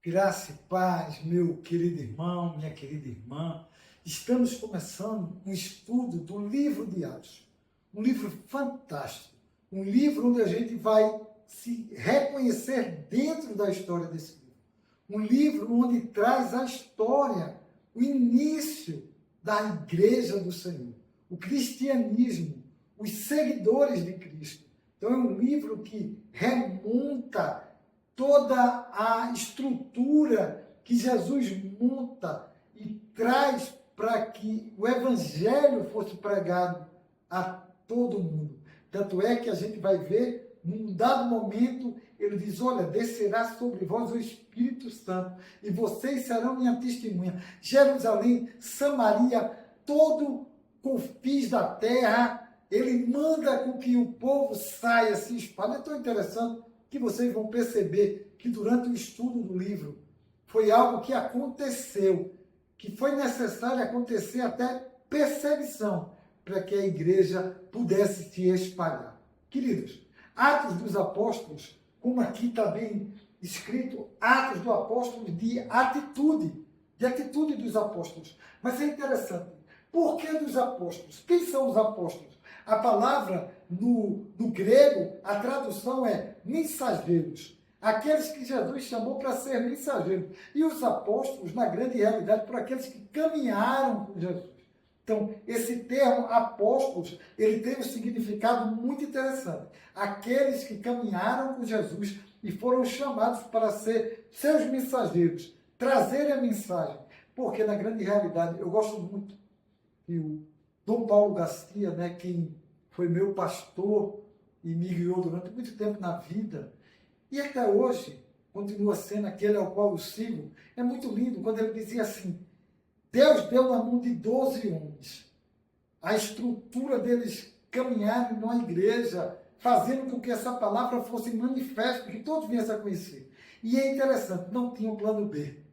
Graça e paz, meu querido irmão, minha querida irmã. Estamos começando um estudo do livro de Atos. Um livro fantástico. Um livro onde a gente vai se reconhecer dentro da história desse livro. Um livro onde traz a história, o início da Igreja do Senhor, o cristianismo, os seguidores de Cristo. Então é um livro que remonta toda a estrutura que Jesus monta e traz para que o evangelho fosse pregado a todo mundo. Tanto é que a gente vai ver, num dado momento, ele diz, olha, descerá sobre vós o Espírito Santo e vocês serão minha testemunha. Jerusalém, Samaria, todo confins da terra, ele manda com que o povo saia, se espalhe. É tão interessante que vocês vão perceber que durante o estudo do livro foi algo que aconteceu, que foi necessário acontecer até perseguição para que a igreja pudesse se espalhar. Queridos, Atos dos Apóstolos, como aqui está bem escrito, Atos dos Apóstolos de atitude dos apóstolos. Mas é interessante, por que dos apóstolos? Quem são os apóstolos? A palavra no grego, a tradução é mensageiros. Aqueles que Jesus chamou para ser mensageiros. E os apóstolos, na grande realidade, por aqueles que caminharam com Jesus. Então, esse termo apóstolos, ele tem um significado muito interessante. Aqueles que caminharam com Jesus e foram chamados para ser seus mensageiros, trazerem a mensagem. Porque, na grande realidade, eu gosto muito que o Dom Paulo Garcia, né, quem foi meu pastor e me guiou durante muito tempo na vida, e até hoje continua sendo aquele ao qual eu sigo, é muito lindo quando ele dizia assim, Deus deu na mão de 12 homens a estrutura deles caminharem numa igreja, fazendo com que essa palavra fosse manifesta, que todos viessem a conhecer. E é interessante, não tinha um plano B.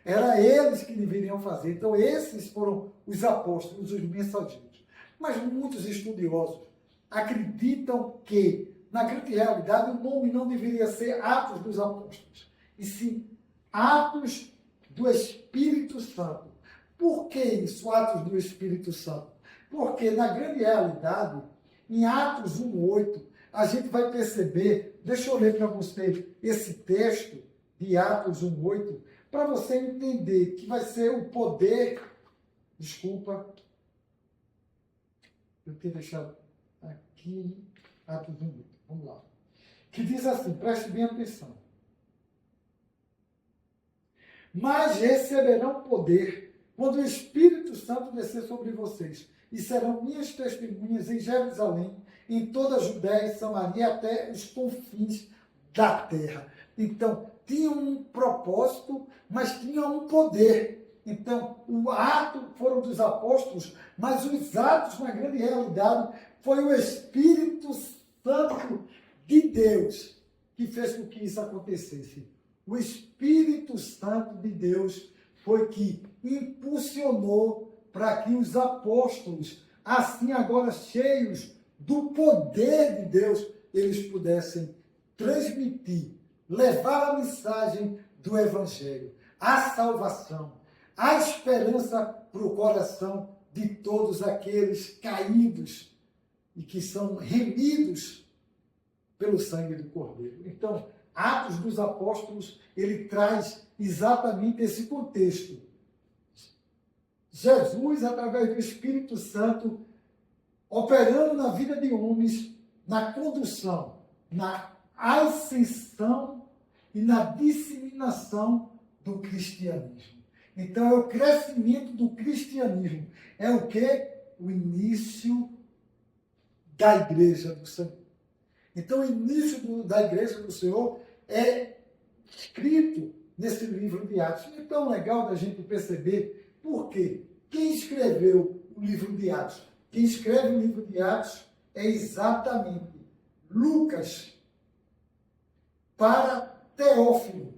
Era eles que deveriam fazer. Então, esses foram os apóstolos, os mensageiros. Mas muitos estudiosos acreditam que, na grande realidade, o nome não deveria ser Atos dos Apóstolos, e sim Atos do Espírito Santo. Por que isso, Atos do Espírito Santo? Porque, na grande realidade, em Atos 1:8, a gente vai perceber, deixa eu ler para você esse texto de Atos 1:8, para você entender que vai ser o poder, desculpa, eu tenho deixado aqui, Atos 1:8, vamos lá, que diz assim, preste bem atenção. Mas receberão poder quando o Espírito Santo descer sobre vocês, e serão minhas testemunhas em Jerusalém, em toda a Judéia e Samaria, até os confins da terra. Então, tinha um propósito, mas tinha um poder. Então, o ato foram dos apóstolos, mas os atos, na grande realidade, foi o Espírito Santo de Deus que fez com que isso acontecesse. O Espírito Santo de Deus foi que impulsionou para que os apóstolos, assim agora cheios do poder de Deus, eles pudessem transmitir, levar a mensagem do Evangelho, a salvação, a esperança para o coração de todos aqueles caídos e que são remidos pelo sangue do Cordeiro. Então, Atos dos Apóstolos, ele traz exatamente esse contexto. Jesus, através do Espírito Santo, operando na vida de homens, na condução, na ascensão e na disseminação do cristianismo. Então, é o crescimento do cristianismo. É o quê? O início da Igreja do Senhor. Então, o início da Igreja do Senhor é escrito nesse livro de Atos. É tão legal da gente perceber por quê. Quem escreveu o livro de Atos? Quem escreve o livro de Atos é exatamente Lucas para Teófilo.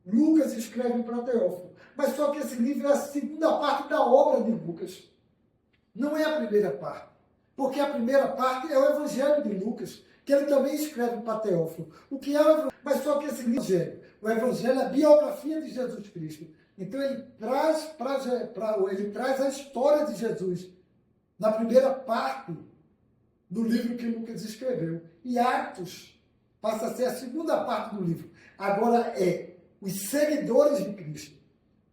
Lucas escreve para Teófilo. Mas só que esse livro é a segunda parte da obra de Lucas. Não é a primeira parte. Porque a primeira parte é o Evangelho de Lucas. que ele também escreve para Teófilo. O que é o Evangelho? Mas só que esse livro, o Evangelho é a biografia de Jesus Cristo. Então ele traz a história de Jesus na primeira parte do livro que Lucas escreveu. E Atos passa a ser a segunda parte do livro. Agora é os seguidores de Cristo,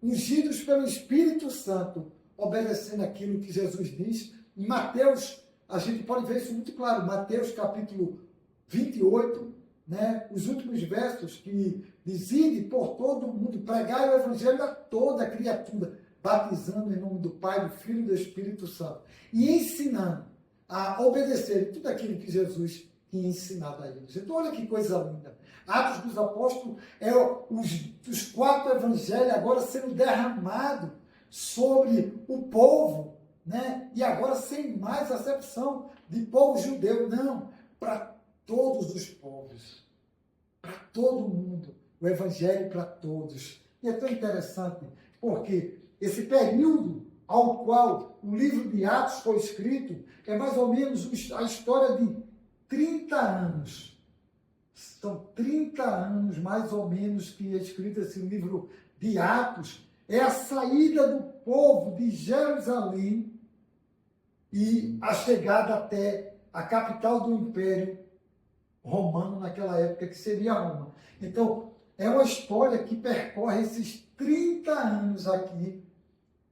ungidos pelo Espírito Santo, obedecendo aquilo que Jesus diz. Em Mateus, a gente pode ver isso muito claro. Mateus capítulo 28, né? Os últimos versos que diz: ide por todo o mundo, pregai o Evangelho a toda a criatura, batizando em nome do Pai, do Filho e do Espírito Santo, e ensinando a obedecer tudo aquilo que Jesus tinha ensinado a eles. Então, olha que coisa linda. Atos dos Apóstolos é os 4 evangelhos agora sendo derramados sobre o povo, né? E agora sem mais acepção de povo judeu, não, para todos os povos, para todo mundo, o evangelho para todos. E é tão interessante, porque esse período ao qual o livro de Atos foi escrito é mais ou menos a história de 30 anos. São 30 anos, mais ou menos, que é escrito esse livro de Atos. É a saída do povo de Jerusalém e a chegada até a capital do Império Romano naquela época, que seria Roma. Então, é uma história que percorre esses 30 anos aqui,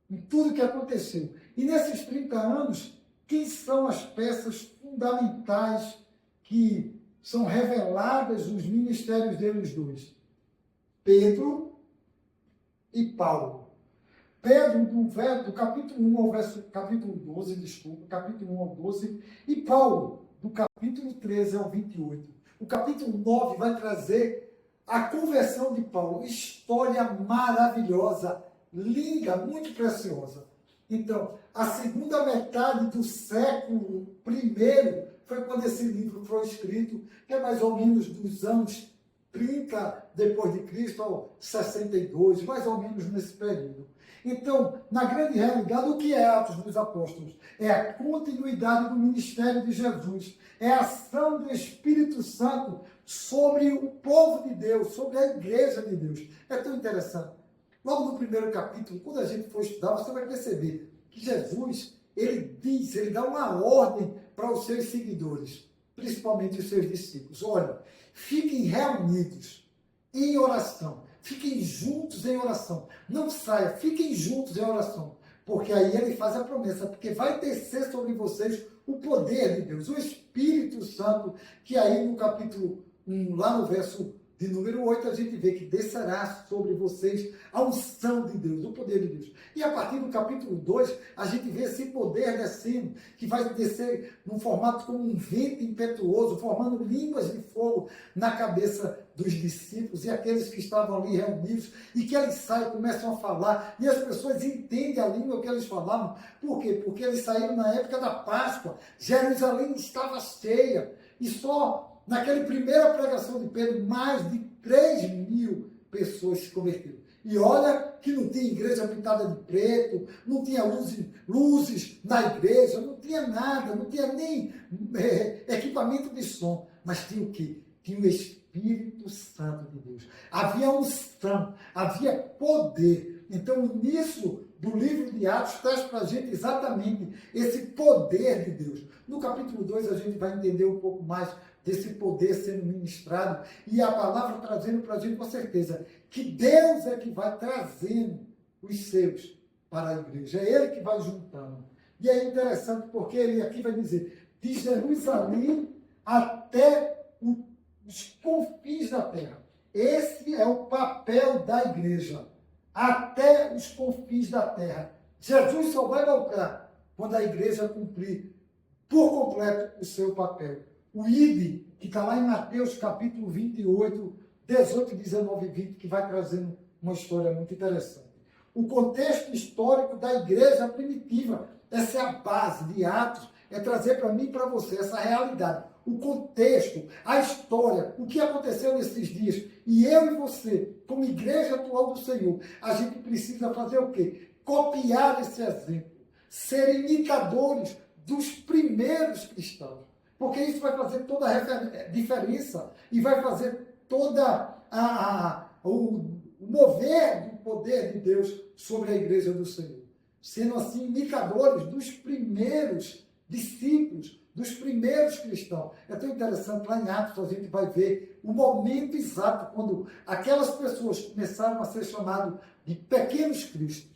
em tudo que aconteceu. E nesses 30 anos, quem são as peças fundamentais que são reveladas nos ministérios deles dois? Pedro e Paulo. Pedro, do capítulo 1 ao capítulo 12, capítulo 1 ao 12, e Paulo, do capítulo 13 ao 28. O capítulo 9 vai trazer a conversão de Paulo, história maravilhosa, linda, muito preciosa. Então, a segunda metade do século I foi quando esse livro foi escrito, que é mais ou menos dos anos 30 depois de Cristo ao 62, mais ou menos nesse período. Então, na grande realidade, o que é Atos dos Apóstolos? É a continuidade do ministério de Jesus, é a ação do Espírito Santo sobre o povo de Deus, sobre a igreja de Deus. É tão interessante. Logo no primeiro capítulo, quando a gente for estudar, você vai perceber que Jesus, ele dá uma ordem para os seus seguidores, principalmente os seus discípulos. Olha, fiquem reunidos em oração, fiquem juntos em oração. Não saia, fiquem juntos em oração, porque aí ele faz a promessa, porque vai descer sobre vocês o poder de Deus, o Espírito Santo, que aí no capítulo 1, lá no verso de número 8, a gente vê que descerá sobre vocês a unção de Deus, o poder de Deus. E a partir do capítulo 2, a gente vê esse poder descendo, que vai descer num formato como um vento impetuoso, formando línguas de fogo na cabeça dos discípulos e aqueles que estavam ali reunidos, e que eles saem, começam a falar, e as pessoas entendem a língua que eles falavam. Por quê? Porque eles saíram na época da Páscoa, Jerusalém estava cheia, e só naquela primeira pregação de Pedro, mais de 3.000 pessoas se converteram. E olha que não tinha igreja pintada de preto, não tinha luzes na igreja, não tinha nada, não tinha nem equipamento de som. Mas tinha o quê? Tinha o Espírito Santo de Deus. Havia unção, havia poder. Então, o início do livro de Atos traz para a gente exatamente esse poder de Deus. No capítulo 2, a gente vai entender um pouco mais desse poder sendo ministrado, e a palavra trazendo para a gente com certeza que Deus é que vai trazendo os seus para a igreja, é Ele que vai juntando. E é interessante porque ele aqui vai dizer, de Jerusalém até os confins da terra. Esse é o papel da igreja, até os confins da terra. Jesus só vai voltar quando a igreja cumprir por completo o seu papel. O ide, que está lá em Mateus capítulo 28, 18, 19 e 20, que vai trazendo uma história muito interessante. O contexto histórico da igreja primitiva, essa é a base de Atos, é trazer para mim e para você essa realidade. O contexto, a história, o que aconteceu nesses dias. E eu e você, como igreja atual do Senhor, a gente precisa fazer o quê? Copiar esse exemplo. Ser imitadores dos primeiros cristãos. porque isso vai fazer toda a diferença e vai fazer toda o mover do poder de Deus sobre a igreja do Senhor. Sendo assim imitadores dos primeiros discípulos, dos primeiros cristãos. É tão interessante, lá em Atos a gente vai ver o momento exato quando aquelas pessoas começaram a ser chamadas de pequenos cristos,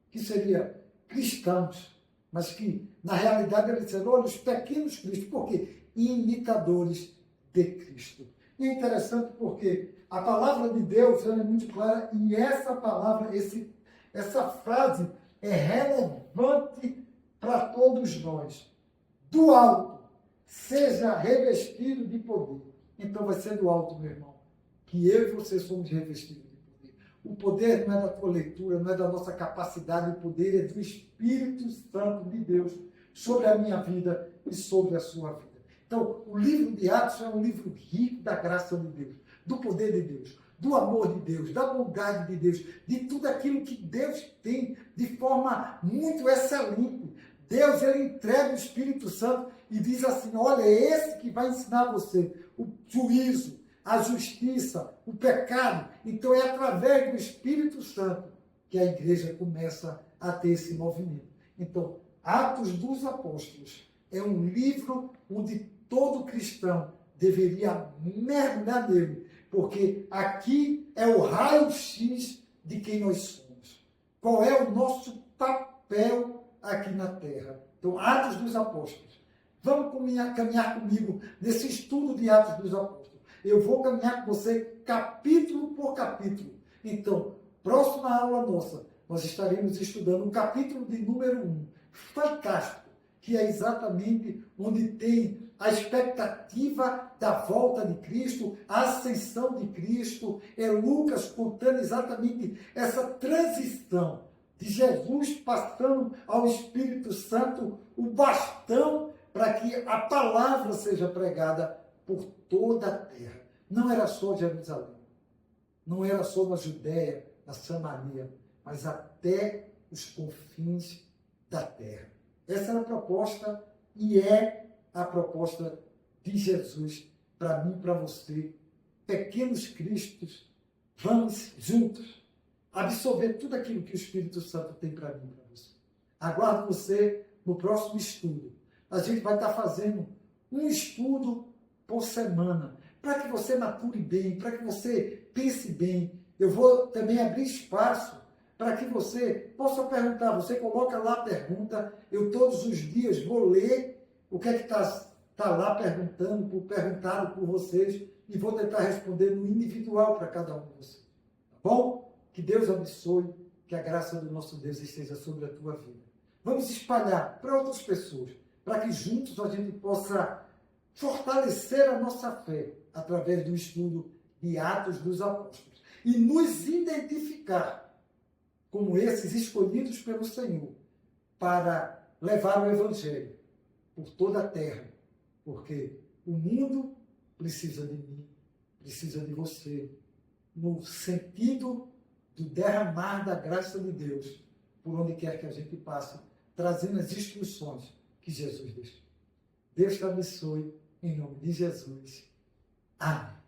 que seriam cristãos, mas que na realidade eles disseram, olha, os pequenos cristos, por quê? Imitadores de Cristo. E é interessante porque a palavra de Deus ela é muito clara e essa palavra, essa frase é relevante para todos nós. Do alto, seja revestido de poder. Então vai ser do alto, meu irmão, que eu e você somos revestidos de poder. O poder não é da tua leitura, não é da nossa capacidade, o poder é do Espírito Santo de Deus sobre a minha vida e sobre a sua vida. Então, o livro de Atos é um livro rico da graça de Deus, do poder de Deus, do amor de Deus, da bondade de Deus, de tudo aquilo que Deus tem de forma muito excelente. Deus, ele entrega o Espírito Santo e diz assim, olha, é esse que vai ensinar você o juízo, a justiça, o pecado. Então, é através do Espírito Santo que a igreja começa a ter esse movimento. Então, Atos dos Apóstolos é um livro onde todo cristão deveria mergulhar nele, porque aqui é o raio-x de quem nós somos. Qual é o nosso papel aqui na Terra? Então, Atos dos Apóstolos. Vamos caminhar comigo nesse estudo de Atos dos Apóstolos. Eu vou caminhar com você capítulo por capítulo. Então, próxima aula nossa, nós estaremos estudando o capítulo de número 1. Fantástico, que é exatamente onde tem a expectativa da volta de Cristo, a ascensão de Cristo. É Lucas contando exatamente essa transição de Jesus passando ao Espírito Santo, o bastão para que a palavra seja pregada por toda a terra. Não era só Jerusalém, não era só na Judéia, na Samaria, mas até os confins da terra. Essa era a proposta e é a proposta de Jesus para mim e para você. Pequenos cristos, vamos juntos absorver tudo aquilo que o Espírito Santo tem para mim e para você. Aguardo você no próximo estudo. A gente vai estar fazendo um estudo por semana, para que você mature bem, para que você pense bem. Eu vou também abrir espaço para que você possa perguntar. Você coloca lá a pergunta, eu todos os dias vou ler o que é que está lá perguntado por vocês e vou tentar responder no individual para cada um de vocês. Tá bom? Que Deus abençoe, que a graça do nosso Deus esteja sobre a tua vida. Vamos espalhar para outras pessoas, para que juntos a gente possa fortalecer a nossa fé através do estudo de Atos dos Apóstolos e nos identificar como esses escolhidos pelo Senhor para levar o Evangelho por toda a terra, porque o mundo precisa de mim, precisa de você, no sentido do derramar da graça de Deus por onde quer que a gente passe, trazendo as instruções que Jesus deixou. Deus te abençoe, em nome de Jesus. Amém.